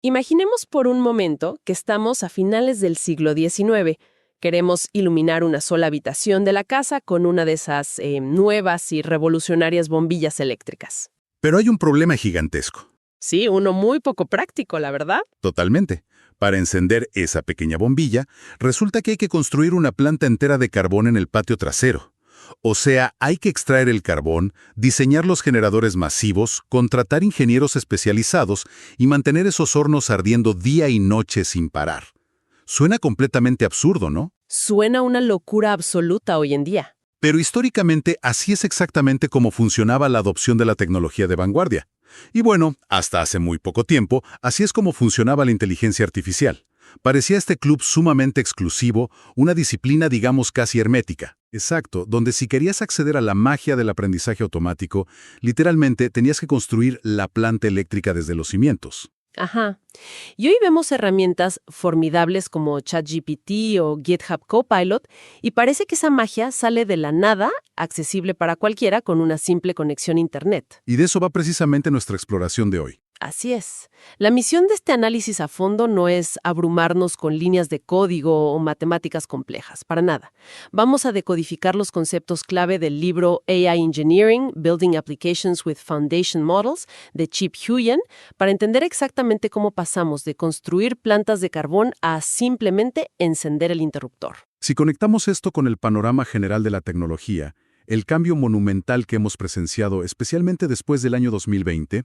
Imaginemos por un momento que estamos a finales del siglo XIX. Queremos iluminar una sola habitación de la casa con una de esas nuevas y revolucionarias bombillas eléctricas. Pero hay un problema gigantesco. Sí, uno muy poco práctico, la verdad. Totalmente. Para encender esa pequeña bombilla, resulta que hay que construir una planta entera de carbón en el patio trasero. O sea, hay que extraer el carbón, diseñar los generadores masivos, contratar ingenieros especializados y mantener esos hornos ardiendo día y noche sin parar. Suena completamente absurdo, ¿no? Suena una locura absoluta hoy en día. Pero históricamente así es exactamente como funcionaba la adopción de la tecnología de vanguardia. Y bueno, hasta hace muy poco tiempo, así es como funcionaba la inteligencia artificial. Parecía este club sumamente exclusivo, una disciplina digamos casi hermética. Exacto, donde si querías acceder a la magia del aprendizaje automático, literalmente tenías que construir la planta eléctrica desde los cimientos. Ajá. Y hoy vemos herramientas formidables como ChatGPT o GitHub Copilot, y parece que esa magia sale de la nada, accesible para cualquiera con una simple conexión a Internet. Y de eso va precisamente nuestra exploración de hoy. Así es. La misión de este análisis a fondo no es abrumarnos con líneas de código o matemáticas complejas, para nada. Vamos a decodificar los conceptos clave del libro AI Engineering, Building Applications with Foundation Models, de Chip Huyen, para entender exactamente cómo pasamos de construir plantas de carbón a simplemente encender el interruptor. Si conectamos esto con el panorama general de la tecnología, el cambio monumental que hemos presenciado, especialmente después del año 2020,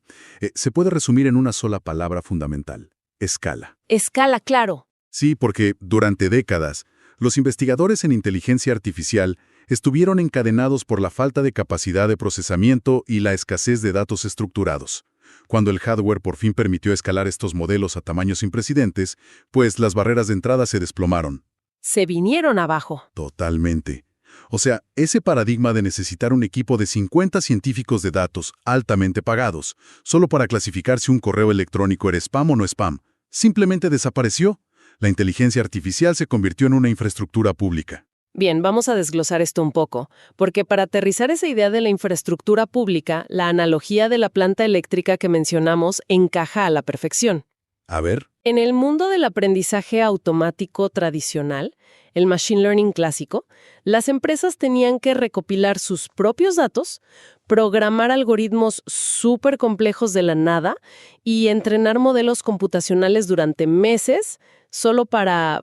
se puede resumir en una sola palabra fundamental: escala. Escala, claro. Sí, porque durante décadas, los investigadores en inteligencia artificial estuvieron encadenados por la falta de capacidad de procesamiento y la escasez de datos estructurados. Cuando el hardware por fin permitió escalar estos modelos a tamaños sin precedentes, pues las barreras de entrada se desplomaron. Se vinieron abajo. Totalmente. O sea, ese paradigma de necesitar un equipo de 50 científicos de datos altamente pagados, solo para clasificar si un correo electrónico era spam o no spam, simplemente desapareció. La inteligencia artificial se convirtió en una infraestructura pública. Bien, vamos a desglosar esto un poco, porque para aterrizar esa idea de la infraestructura pública, la analogía de la planta eléctrica que mencionamos encaja a la perfección. A ver. En el mundo del aprendizaje automático tradicional, el machine learning clásico, las empresas tenían que recopilar sus propios datos, programar algoritmos súper complejos de la nada y entrenar modelos computacionales durante meses solo para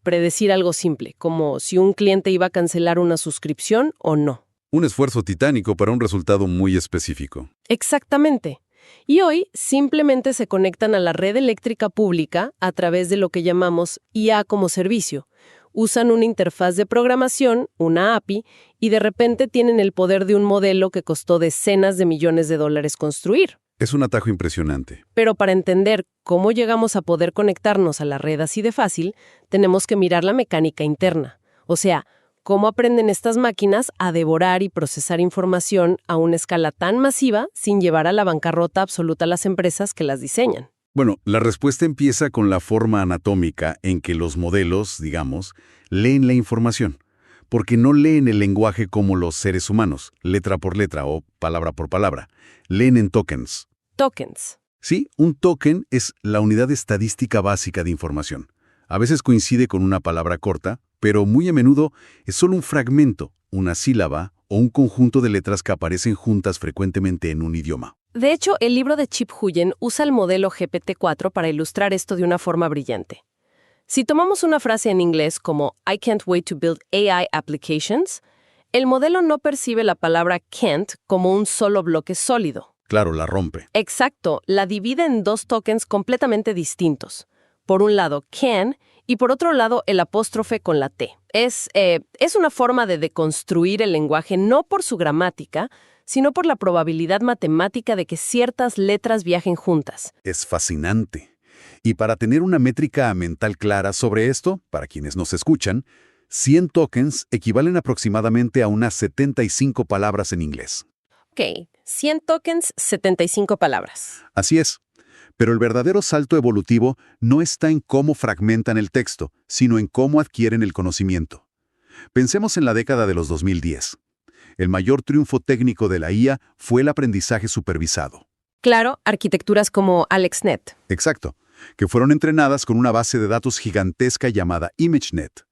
predecir algo simple, como si un cliente iba a cancelar una suscripción o no. Un esfuerzo titánico para un resultado muy específico. Exactamente. Y hoy simplemente se conectan a la red eléctrica pública a través de lo que llamamos IA como servicio. Usan una interfaz de programación, una API, y de repente tienen el poder de un modelo que costó decenas de millones de dólares construir. Es un atajo impresionante. Pero para entender cómo llegamos a poder conectarnos a la red así de fácil, tenemos que mirar la mecánica interna. O sea, ¿cómo aprenden estas máquinas a devorar y procesar información a una escala tan masiva sin llevar a la bancarrota absoluta a las empresas que las diseñan? Bueno, la respuesta empieza con la forma anatómica en que los modelos, digamos, leen la información. Porque no leen el lenguaje como los seres humanos, letra por letra o palabra por palabra. Leen en tokens. Tokens. Sí, un token es la unidad estadística básica de información. A veces coincide con una palabra corta, pero muy a menudo es solo un fragmento, una sílaba o un conjunto de letras que aparecen juntas frecuentemente en un idioma. De hecho, el libro de Chip Huyen usa el modelo GPT-4 para ilustrar esto de una forma brillante. Si tomamos una frase en inglés como I can't wait to build AI applications, el modelo no percibe la palabra can't como un solo bloque sólido. Claro, la rompe. Exacto, la divide en dos tokens completamente distintos. Por un lado, can, y por otro lado, el apóstrofe con la T. Es una forma de deconstruir el lenguaje no por su gramática, sino por la probabilidad matemática de que ciertas letras viajen juntas. Es fascinante. Y para tener una métrica mental clara sobre esto, para quienes nos escuchan, 100 tokens equivalen aproximadamente a unas 75 palabras en inglés. Ok, 100 tokens, 75 palabras. Así es. Pero el verdadero salto evolutivo no está en cómo fragmentan el texto, sino en cómo adquieren el conocimiento. Pensemos en la década de los 2010. El mayor triunfo técnico de la IA fue el aprendizaje supervisado. Claro, arquitecturas como AlexNet. Exacto, que fueron entrenadas con una base de datos gigantesca llamada ImageNet.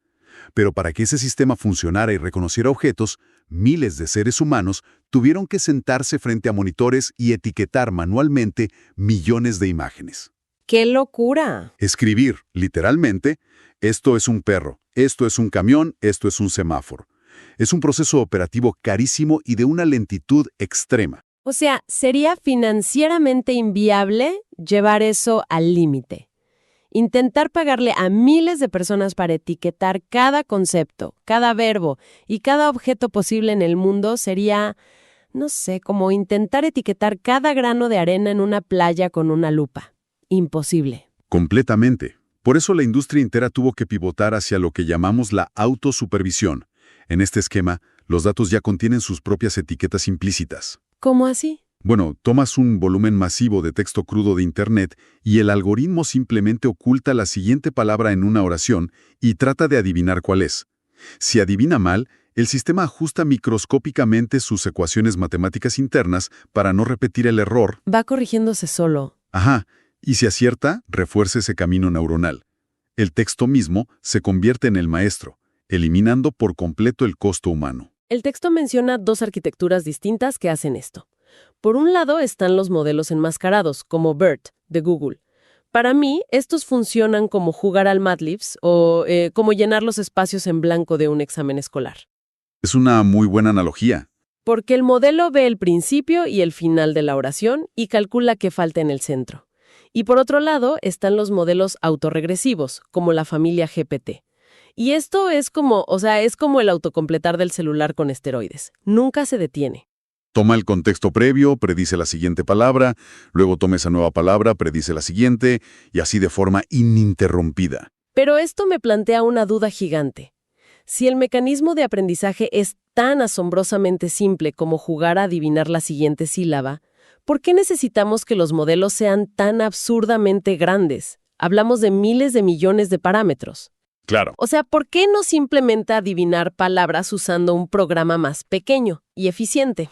Pero para que ese sistema funcionara y reconociera objetos, miles de seres humanos tuvieron que sentarse frente a monitores y etiquetar manualmente millones de imágenes. ¡Qué locura! Escribir, literalmente, esto es un perro, esto es un camión, esto es un semáforo. Es un proceso operativo carísimo y de una lentitud extrema. O sea, sería financieramente inviable llevar eso al límite. Intentar pagarle a miles de personas para etiquetar cada concepto, cada verbo y cada objeto posible en el mundo sería, no sé, como intentar etiquetar cada grano de arena en una playa con una lupa. Imposible. Completamente. Por eso la industria entera tuvo que pivotar hacia lo que llamamos la autosupervisión. En este esquema, los datos ya contienen sus propias etiquetas implícitas. ¿Cómo así? Bueno, tomas un volumen masivo de texto crudo de Internet y el algoritmo simplemente oculta la siguiente palabra en una oración y trata de adivinar cuál es. Si adivina mal, el sistema ajusta microscópicamente sus ecuaciones matemáticas internas para no repetir el error. Va corrigiéndose solo. Ajá, y si acierta, refuerza ese camino neuronal. El texto mismo se convierte en el maestro, eliminando por completo el costo humano. El texto menciona dos arquitecturas distintas que hacen esto. Por un lado están los modelos enmascarados, como BERT, de Google. Para mí, estos funcionan como jugar al Madlibs o como llenar los espacios en blanco de un examen escolar. Es una muy buena analogía. Porque el modelo ve el principio y el final de la oración y calcula qué falta en el centro. Y por otro lado están los modelos autorregresivos, como la familia GPT. Y esto es como el autocompletar del celular con esteroides. Nunca se detiene. Toma el contexto previo, predice la siguiente palabra, luego toma esa nueva palabra, predice la siguiente, y así de forma ininterrumpida. Pero esto me plantea una duda gigante. Si el mecanismo de aprendizaje es tan asombrosamente simple como jugar a adivinar la siguiente sílaba, ¿por qué necesitamos que los modelos sean tan absurdamente grandes? Hablamos de miles de millones de parámetros. Claro. O sea, ¿por qué no simplemente adivinar palabras usando un programa más pequeño y eficiente?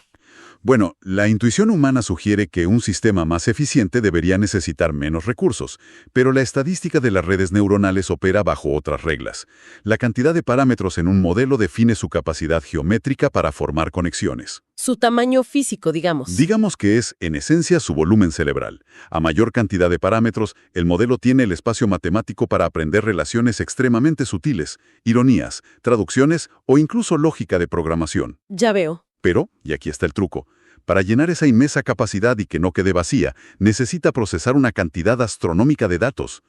Bueno, la intuición humana sugiere que un sistema más eficiente debería necesitar menos recursos, pero la estadística de las redes neuronales opera bajo otras reglas. La cantidad de parámetros en un modelo define su capacidad geométrica para formar conexiones. Su tamaño físico, digamos. Digamos que es, en esencia, su volumen cerebral. A mayor cantidad de parámetros, el modelo tiene el espacio matemático para aprender relaciones extremadamente sutiles, ironías, traducciones o incluso lógica de programación. Ya veo. Pero, y aquí está el truco, para llenar esa inmensa capacidad y que no quede vacía, necesita procesar una cantidad astronómica de datos.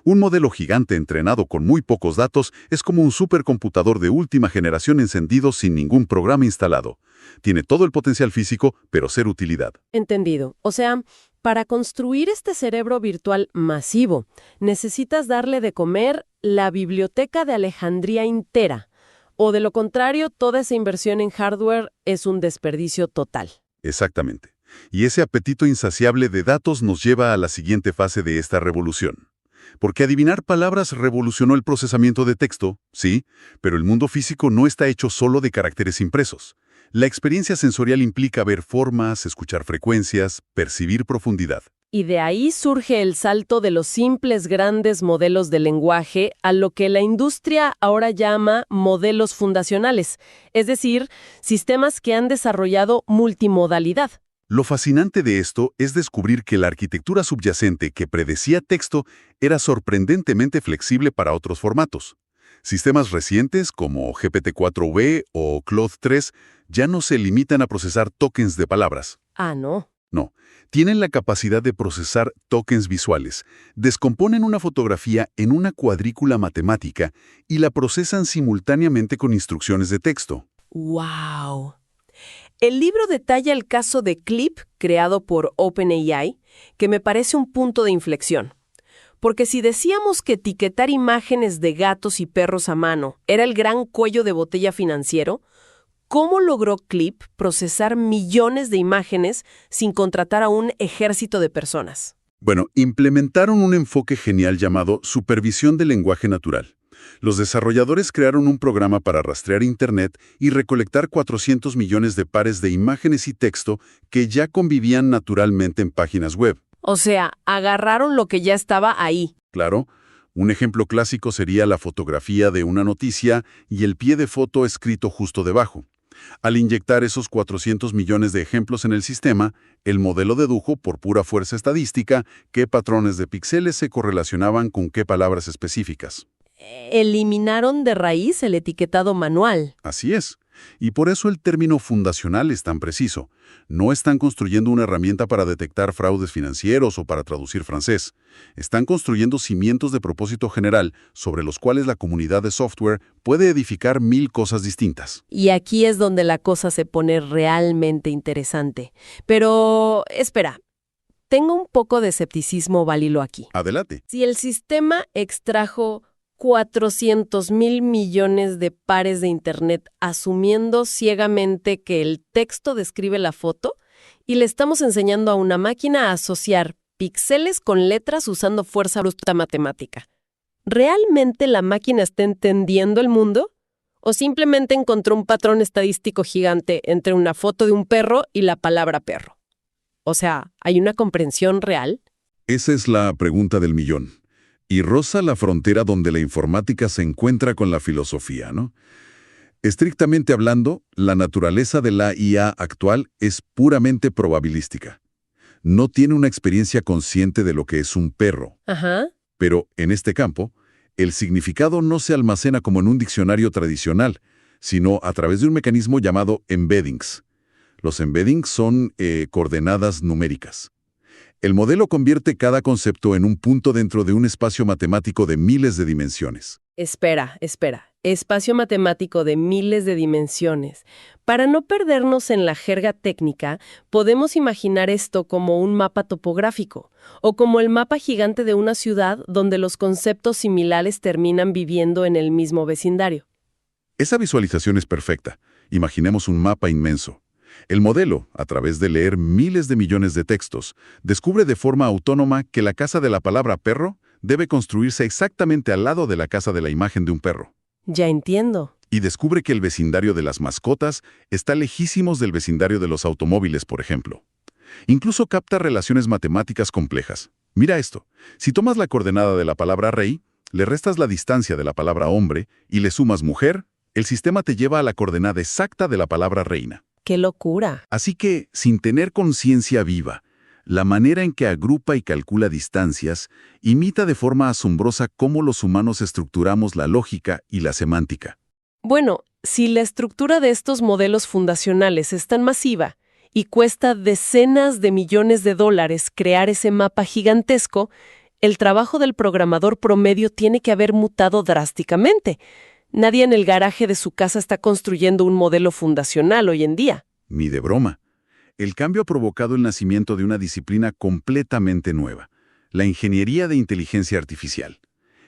Un modelo gigante entrenado con muy pocos datos es como un supercomputador de última generación encendido sin ningún programa instalado. Tiene todo el potencial físico, pero cero utilidad. Entendido. O sea, para construir este cerebro virtual masivo, necesitas darle de comer la biblioteca de Alejandría entera. O de lo contrario, toda esa inversión en hardware es un desperdicio total. Exactamente. Y ese apetito insaciable de datos nos lleva a la siguiente fase de esta revolución. Porque adivinar palabras revolucionó el procesamiento de texto, sí, pero el mundo físico no está hecho solo de caracteres impresos. La experiencia sensorial implica ver formas, escuchar frecuencias, percibir profundidad. Y de ahí surge el salto de los simples grandes modelos de lenguaje a lo que la industria ahora llama modelos fundacionales, es decir, sistemas que han desarrollado multimodalidad. Lo fascinante de esto es descubrir que la arquitectura subyacente que predecía texto era sorprendentemente flexible para otros formatos. Sistemas recientes como GPT-4V o Claude 3 ya no se limitan a procesar tokens de palabras. Ah, no. No, tienen la capacidad de procesar tokens visuales, descomponen una fotografía en una cuadrícula matemática y la procesan simultáneamente con instrucciones de texto. ¡Wow! El libro detalla el caso de Clip, creado por OpenAI, que me parece un punto de inflexión. Porque si decíamos que etiquetar imágenes de gatos y perros a mano era el gran cuello de botella financiero, ¿cómo logró Clip procesar millones de imágenes sin contratar a un ejército de personas? Bueno, implementaron un enfoque genial llamado supervisión del lenguaje natural. Los desarrolladores crearon un programa para rastrear Internet y recolectar 400 millones de pares de imágenes y texto que ya convivían naturalmente en páginas web. O sea, agarraron lo que ya estaba ahí. Claro, un ejemplo clásico sería la fotografía de una noticia y el pie de foto escrito justo debajo. Al inyectar esos 400 millones de ejemplos en el sistema, el modelo dedujo, por pura fuerza estadística, qué patrones de píxeles se correlacionaban con qué palabras específicas. Eliminaron de raíz el etiquetado manual. Así es. Y por eso el término fundacional es tan preciso. No están construyendo una herramienta para detectar fraudes financieros o para traducir francés. Están construyendo cimientos de propósito general sobre los cuales la comunidad de software puede edificar 1000 cosas distintas. Y aquí es donde la cosa se pone realmente interesante. Pero, espera, tengo un poco de escepticismo válido aquí. Adelante. Si el sistema extrajo 400.000 millones de pares de Internet asumiendo ciegamente que el texto describe la foto y le estamos enseñando a una máquina a asociar píxeles con letras usando fuerza bruta matemática. ¿Realmente la máquina está entendiendo el mundo? ¿O simplemente encontró un patrón estadístico gigante entre una foto de un perro y la palabra perro? O sea, ¿hay una comprensión real? Esa es la pregunta del millón. Y roza la frontera donde la informática se encuentra con la filosofía, ¿no? Estrictamente hablando, la naturaleza de la IA actual es puramente probabilística. No tiene una experiencia consciente de lo que es un perro. Ajá. Pero, en este campo, el significado no se almacena como en un diccionario tradicional, sino a través de un mecanismo llamado embeddings. Los embeddings son coordenadas numéricas. El modelo convierte cada concepto en un punto dentro de un espacio matemático de miles de dimensiones. Espera. Espacio matemático de miles de dimensiones. Para no perdernos en la jerga técnica, podemos imaginar esto como un mapa topográfico, o como el mapa gigante de una ciudad donde los conceptos similares terminan viviendo en el mismo vecindario. Esa visualización es perfecta. Imaginemos un mapa inmenso. El modelo, a través de leer miles de millones de textos, descubre de forma autónoma que la casa de la palabra perro debe construirse exactamente al lado de la casa de la imagen de un perro. Ya entiendo. Y descubre que el vecindario de las mascotas está lejísimos del vecindario de los automóviles, por ejemplo. Incluso capta relaciones matemáticas complejas. Mira esto. Si tomas la coordenada de la palabra rey, le restas la distancia de la palabra hombre y le sumas mujer, el sistema te lleva a la coordenada exacta de la palabra reina. ¡Qué locura! Así que, sin tener conciencia viva, la manera en que agrupa y calcula distancias imita de forma asombrosa cómo los humanos estructuramos la lógica y la semántica. Bueno, si la estructura de estos modelos fundacionales es tan masiva y cuesta decenas de millones de dólares crear ese mapa gigantesco, el trabajo del programador promedio tiene que haber mutado drásticamente. Nadie en el garaje de su casa está construyendo un modelo fundacional hoy en día. Ni de broma. El cambio ha provocado el nacimiento de una disciplina completamente nueva, la ingeniería de inteligencia artificial.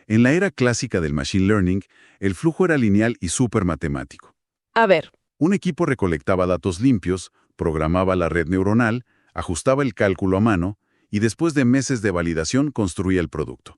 En la era clásica del machine learning, el flujo era lineal y supermatemático. A ver. Un equipo recolectaba datos limpios, programaba la red neuronal, ajustaba el cálculo a mano y después de meses de validación construía el producto.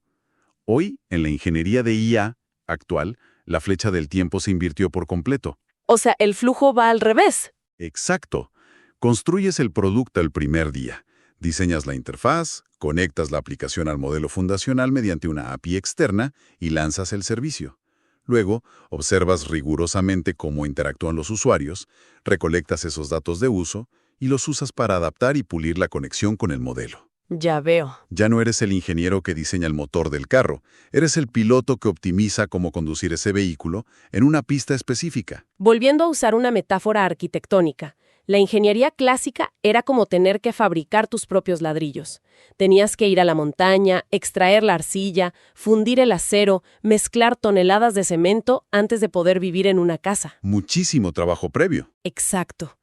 Hoy, en la ingeniería de IA actual, la flecha del tiempo se invirtió por completo. O sea, el flujo va al revés. Exacto. Construyes el producto el primer día. Diseñas la interfaz, conectas la aplicación al modelo fundacional mediante una API externa y lanzas el servicio. Luego, observas rigurosamente cómo interactúan los usuarios, recolectas esos datos de uso y los usas para adaptar y pulir la conexión con el modelo. Ya veo. Ya no eres el ingeniero que diseña el motor del carro, eres el piloto que optimiza cómo conducir ese vehículo en una pista específica. Volviendo a usar una metáfora arquitectónica, la ingeniería clásica era como tener que fabricar tus propios ladrillos. Tenías que ir a la montaña, extraer la arcilla, fundir el acero, mezclar toneladas de cemento antes de poder vivir en una casa. Muchísimo trabajo previo. Exacto.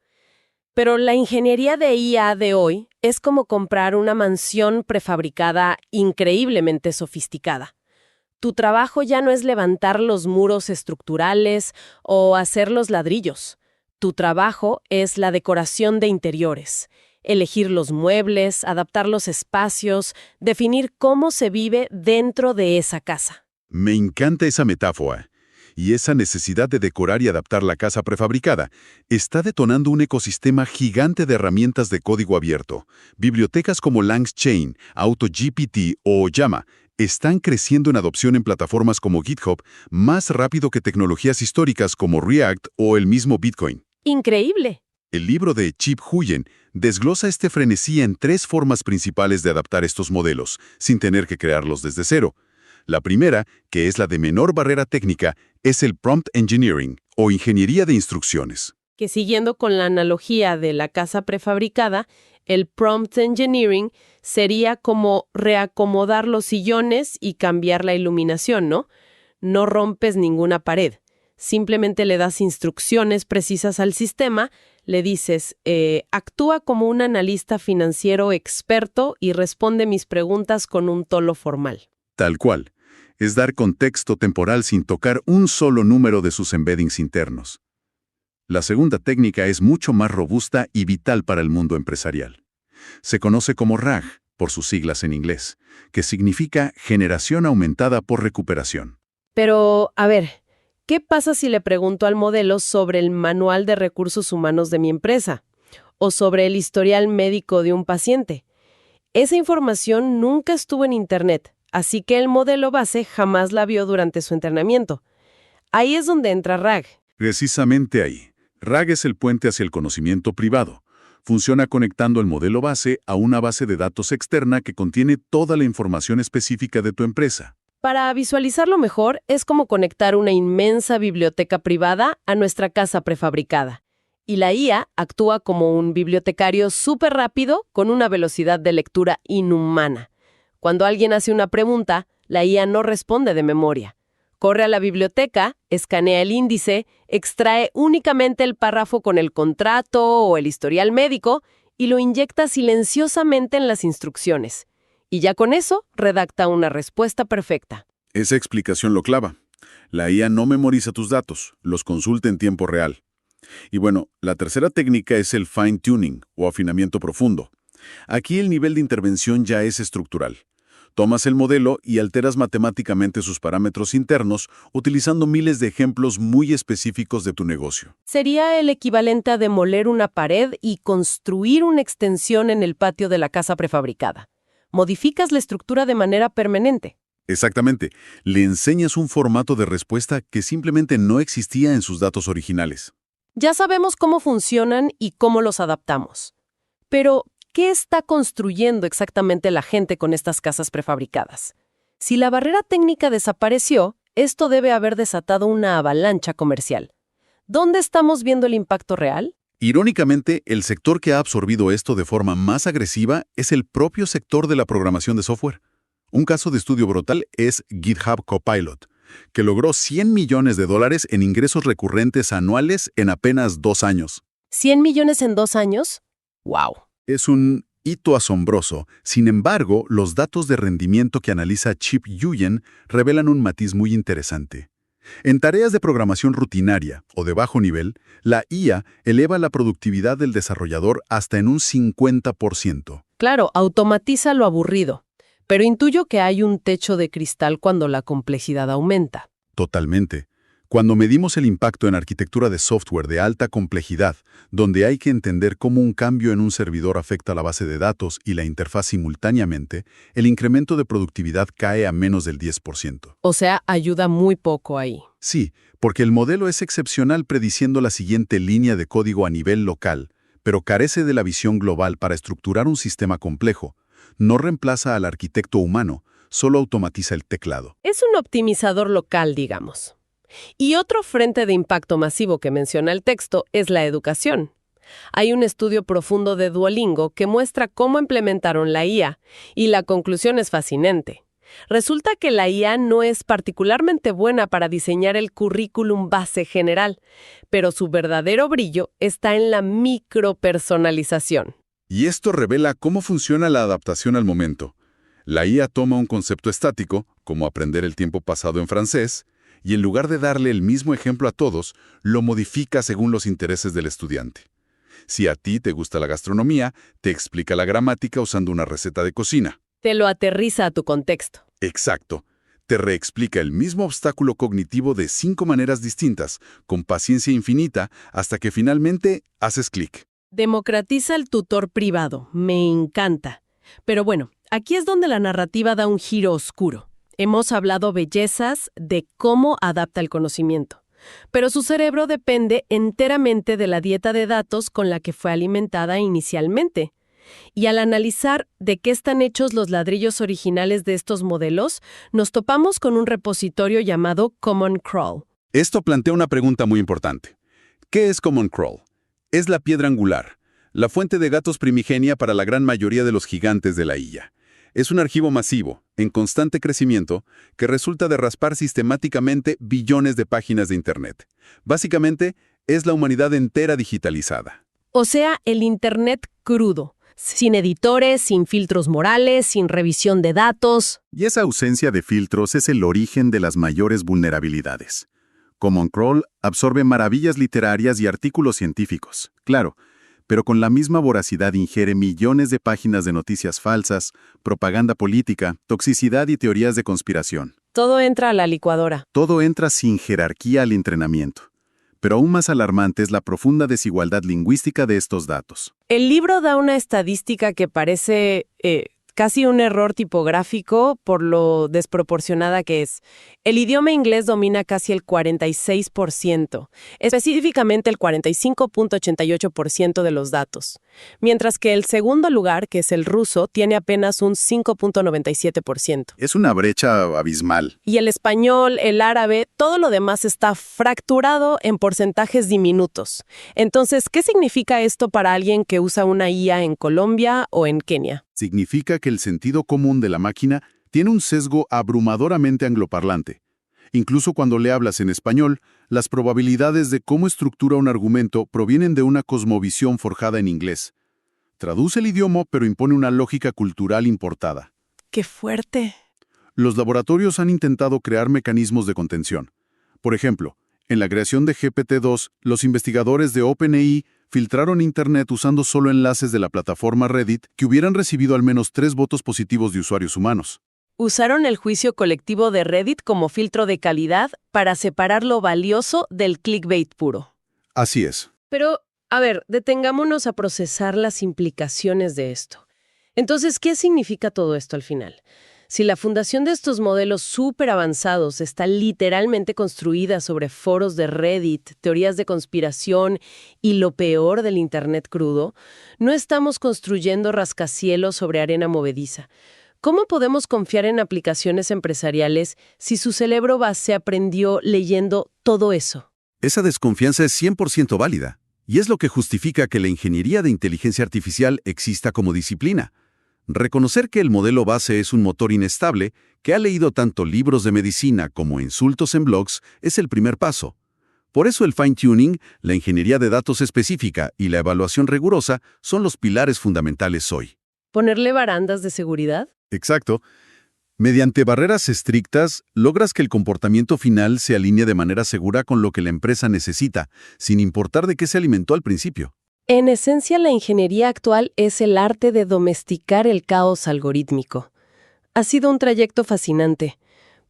Pero la ingeniería de IA de hoy es como comprar una mansión prefabricada increíblemente sofisticada. Tu trabajo ya no es levantar los muros estructurales o hacer los ladrillos. Tu trabajo es la decoración de interiores, elegir los muebles, adaptar los espacios, definir cómo se vive dentro de esa casa. Me encanta esa metáfora. Y esa necesidad de decorar y adaptar la casa prefabricada está detonando un ecosistema gigante de herramientas de código abierto. Bibliotecas como LangChain, AutoGPT o Llama están creciendo en adopción en plataformas como GitHub más rápido que tecnologías históricas como React o el mismo Bitcoin. Increíble. El libro de Chip Huyen desglosa este frenesí en 3 formas principales de adaptar estos modelos, sin tener que crearlos desde cero. La primera, que es la de menor barrera técnica, es el prompt engineering, o ingeniería de instrucciones. Que siguiendo con la analogía de la casa prefabricada, el prompt engineering sería como reacomodar los sillones y cambiar la iluminación, ¿no? No rompes ninguna pared. Simplemente le das instrucciones precisas al sistema, le dices, actúa como un analista financiero experto y responde mis preguntas con un tono formal. Tal cual. Es dar contexto temporal sin tocar un solo número de sus embeddings internos. La segunda técnica es mucho más robusta y vital para el mundo empresarial. Se conoce como RAG, por sus siglas en inglés, que significa generación aumentada por recuperación. Pero, a ver, ¿qué pasa si le pregunto al modelo sobre el manual de recursos humanos de mi empresa? ¿O sobre el historial médico de un paciente? Esa información nunca estuvo en Internet, así que el modelo base jamás la vio durante su entrenamiento. Ahí es donde entra RAG. Precisamente ahí. RAG es el puente hacia el conocimiento privado. Funciona conectando el modelo base a una base de datos externa que contiene toda la información específica de tu empresa. Para visualizarlo mejor, es como conectar una inmensa biblioteca privada a nuestra casa prefabricada. Y la IA actúa como un bibliotecario súper rápido con una velocidad de lectura inhumana. Cuando alguien hace una pregunta, la IA no responde de memoria. Corre a la biblioteca, escanea el índice, extrae únicamente el párrafo con el contrato o el historial médico y lo inyecta silenciosamente en las instrucciones. Y ya con eso, redacta una respuesta perfecta. Esa explicación lo clava. La IA no memoriza tus datos, los consulta en tiempo real. Y bueno, la tercera técnica es el fine-tuning o afinamiento profundo. Aquí el nivel de intervención ya es estructural. Tomas el modelo y alteras matemáticamente sus parámetros internos utilizando miles de ejemplos muy específicos de tu negocio. Sería el equivalente a demoler una pared y construir una extensión en el patio de la casa prefabricada. Modificas la estructura de manera permanente. Exactamente. Le enseñas un formato de respuesta que simplemente no existía en sus datos originales. Ya sabemos cómo funcionan y cómo los adaptamos. Pero, ¿qué está construyendo exactamente la gente con estas casas prefabricadas? Si la barrera técnica desapareció, esto debe haber desatado una avalancha comercial. ¿Dónde estamos viendo el impacto real? Irónicamente, el sector que ha absorbido esto de forma más agresiva es el propio sector de la programación de software. Un caso de estudio brutal es GitHub Copilot, que logró $100 millones en ingresos recurrentes anuales en apenas 2 años. ¿100 millones en 2 años? ¡Wow! Es un hito asombroso. Sin embargo, los datos de rendimiento que analiza Chip Huyen revelan un matiz muy interesante. En tareas de programación rutinaria o de bajo nivel, la IA eleva la productividad del desarrollador hasta en un 50%. Claro, automatiza lo aburrido. Pero intuyo que hay un techo de cristal cuando la complejidad aumenta. Totalmente. Cuando medimos el impacto en arquitectura de software de alta complejidad, donde hay que entender cómo un cambio en un servidor afecta a la base de datos y la interfaz simultáneamente, el incremento de productividad cae a menos del 10%. O sea, ayuda muy poco ahí. Sí, porque el modelo es excepcional prediciendo la siguiente línea de código a nivel local, pero carece de la visión global para estructurar un sistema complejo. No reemplaza al arquitecto humano, solo automatiza el teclado. Es un optimizador local, digamos. Y otro frente de impacto masivo que menciona el texto es la educación. Hay un estudio profundo de Duolingo que muestra cómo implementaron la IA, y la conclusión es fascinante. Resulta que la IA no es particularmente buena para diseñar el currículum base general, pero su verdadero brillo está en la micropersonalización. Y esto revela cómo funciona la adaptación al momento. La IA toma un concepto estático, como aprender el tiempo pasado en francés, y en lugar de darle el mismo ejemplo a todos, lo modifica según los intereses del estudiante. Si a ti te gusta la gastronomía, te explica la gramática usando una receta de cocina. Te lo aterriza a tu contexto. Exacto. te reexplica el mismo obstáculo cognitivo de 5 maneras distintas, con paciencia infinita, hasta que finalmente haces clic. Democratiza el tutor privado. Me encanta. Pero bueno, aquí es donde la narrativa da un giro oscuro. Hemos hablado bellezas de cómo adapta el conocimiento, pero su cerebro depende enteramente de la dieta de datos con la que fue alimentada inicialmente. Y al analizar de qué están hechos los ladrillos originales de estos modelos, nos topamos con un repositorio llamado Common Crawl. Esto plantea una pregunta muy importante. ¿Qué es Common Crawl? Es la piedra angular, la fuente de datos primigenia para la gran mayoría de los gigantes de la IA. Es un archivo masivo, en constante crecimiento, que resulta de raspar sistemáticamente billones de páginas de Internet. Básicamente, es la humanidad entera digitalizada. O sea, el Internet crudo, sin editores, sin filtros morales, sin revisión de datos. Y esa ausencia de filtros es el origen de las mayores vulnerabilidades. Common Crawl absorbe maravillas literarias y artículos científicos, claro, pero con la misma voracidad ingiere millones de páginas de noticias falsas, propaganda política, toxicidad y teorías de conspiración. Todo entra a la licuadora. Todo entra sin jerarquía al entrenamiento. Pero aún más alarmante es la profunda desigualdad lingüística de estos datos. El libro da una estadística que parece casi un error tipográfico por lo desproporcionada que es. El idioma inglés domina casi el 46%, específicamente el 45.88% de los datos, mientras que el segundo lugar, que es el ruso, tiene apenas un 5.97%. Es una brecha abismal. Y el español, el árabe, todo lo demás está fracturado en porcentajes diminutos. Entonces, ¿qué significa esto para alguien que usa una IA en Colombia o en Kenia? Significa que el sentido común de la máquina tiene un sesgo abrumadoramente angloparlante. Incluso cuando le hablas en español, las probabilidades de cómo estructura un argumento provienen de una cosmovisión forjada en inglés. Traduce el idioma, pero impone una lógica cultural importada. ¡Qué fuerte! Los laboratorios han intentado crear mecanismos de contención. Por ejemplo, en la creación de GPT-2, los investigadores de OpenAI filtraron Internet usando solo enlaces de la plataforma Reddit que hubieran recibido al menos 3 votos positivos de usuarios humanos. Usaron el juicio colectivo de Reddit como filtro de calidad para separar lo valioso del clickbait puro. Así es. Pero, a ver, detengámonos a procesar las implicaciones de esto. Entonces, ¿qué significa todo esto al final? Si la fundación de estos modelos súper avanzados está literalmente construida sobre foros de Reddit, teorías de conspiración y lo peor del Internet crudo, no estamos construyendo rascacielos sobre arena movediza. ¿Cómo podemos confiar en aplicaciones empresariales si su cerebro base aprendió leyendo todo eso? Esa desconfianza es 100% válida, y es lo que justifica que la ingeniería de inteligencia artificial exista como disciplina. Reconocer que el modelo base es un motor inestable, que ha leído tanto libros de medicina como insultos en blogs, es el primer paso. Por eso el fine-tuning, la ingeniería de datos específica y la evaluación rigurosa son los pilares fundamentales hoy. ¿Ponerle barandas de seguridad? Exacto. Mediante barreras estrictas, logras que el comportamiento final se alinee de manera segura con lo que la empresa necesita, sin importar de qué se alimentó al principio. En esencia, la ingeniería actual es el arte de domesticar el caos algorítmico. Ha sido un trayecto fascinante.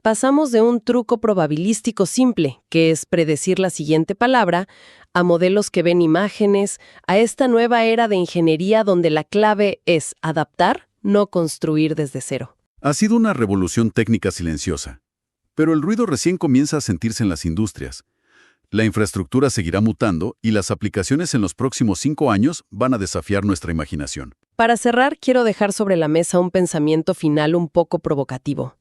Pasamos de un truco probabilístico simple, que es predecir la siguiente palabra, a modelos que ven imágenes, a esta nueva era de ingeniería donde la clave es adaptar, no construir desde cero. Ha sido una revolución técnica silenciosa, pero el ruido recién comienza a sentirse en las industrias. La infraestructura seguirá mutando y las aplicaciones en los próximos 5 años van a desafiar nuestra imaginación. Para cerrar, quiero dejar sobre la mesa un pensamiento final un poco provocativo.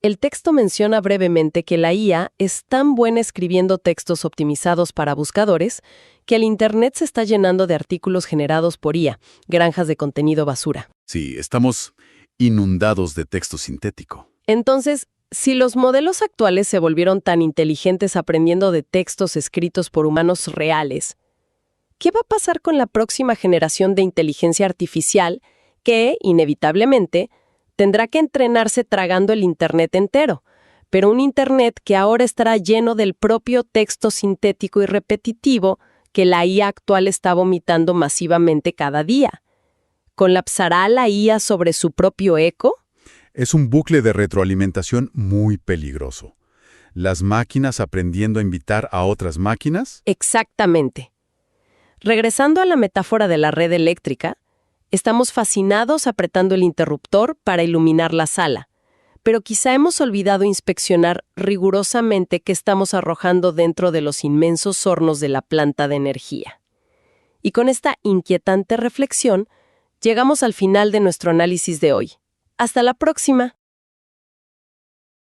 El texto menciona brevemente que la IA es tan buena escribiendo textos optimizados para buscadores que el Internet se está llenando de artículos generados por IA, granjas de contenido basura. Sí, estamos inundados de texto sintético. Entonces, si los modelos actuales se volvieron tan inteligentes aprendiendo de textos escritos por humanos reales, ¿qué va a pasar con la próxima generación de inteligencia artificial que, inevitablemente, tendrá que entrenarse tragando el Internet entero? Pero un Internet que ahora estará lleno del propio texto sintético y repetitivo que la IA actual está vomitando masivamente cada día. ¿Colapsará la IA sobre su propio eco? Es un bucle de retroalimentación muy peligroso. Las máquinas aprendiendo a invitar a otras máquinas. Exactamente. Regresando a la metáfora de la red eléctrica, estamos fascinados apretando el interruptor para iluminar la sala, pero quizá hemos olvidado inspeccionar rigurosamente qué estamos arrojando dentro de los inmensos hornos de la planta de energía. Y con esta inquietante reflexión, llegamos al final de nuestro análisis de hoy. ¡Hasta la próxima!